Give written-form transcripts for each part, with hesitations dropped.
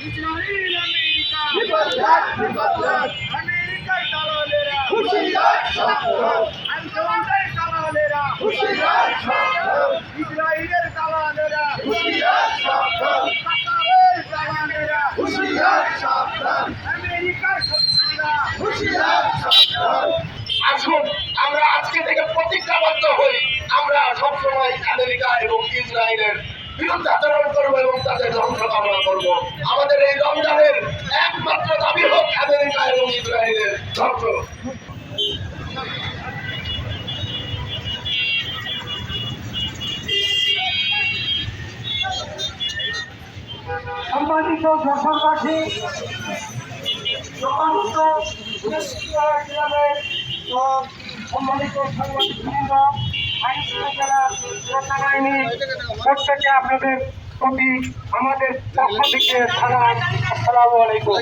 Israel America বিপজ্জনক বিপজ্জনক আমেরিকার দালালেরা হুঁশিয়ার সাবধান আন্দোলনের দালালেরা হুঁশিয়ার সাবধান ইসরায়েলের দালালেরা হুঁশিয়ার সাবধান কাতারের দালালেরা হুঁশিয়ার সাবধান আমেরিকার শত্রুরা হুঁশিয়ার সাবধান। আসুন আমরা আজকে থেকে প্রতিজ্ঞাবদ্ধ হই, আমরা সবসময় আমেরিকা এবং ইসরায়েলের বিরুদ্ধে আচরণ করবো এবং তাদের ধ্বংস কামনা করবো। আমাদের এই রমজানের একমাত্র দাবি হোক আমেরিকা এবং ইসরায়েলের ধ্বংস। সম্মানিত দর্শকবাসী, সম্মানিত সম্মানিত সাংবাদিকবৃন্দ, আইন শৃঙ্খলা রক্ষা বাহিনী প্রত্যেকে আপনাদের প্রতি আমাদের পক্ষ থেকে জানাই আসসালামু আলাইকুম।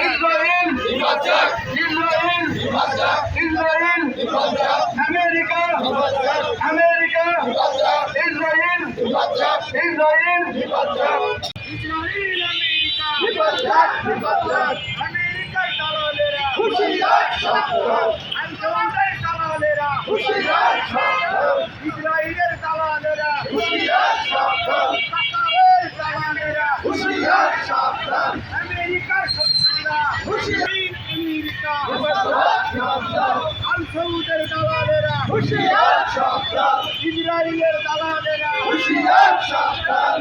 ইসরায়েল বিপজ্জনক ইসরায়েল বিপজ্জনক ইসরায়েল বিপজ্জনক আমেরিকা বিপজ্জনক আমেরিকা বিপজ্জনক ইসরায়েল বিপজ্জনক ইসরায়েল বিপজ্জনক ইসরায়েল আমেরিকা বিপজ্জনক বিপজ্জনক আমেরিকার দালালেরা হুঁশিয়ার সাবধান আন্দোলনের দালালেরা হুঁশিয়ার সাবধান ইসরায়েলের দালালেরা হুঁশিয়ার সাবধান কাতারের দালালেরা হুঁশিয়ার সাবধান আমেরিকার শত্রুরা হুঁশিয়ার আমেরিকা বিপজ্জনক বিপজ্জনক আল সৌদের দালালেরা হুঁশিয়ার সাবধান ইসরায়েলের দালালেরা হুঁশিয়ার সাবধান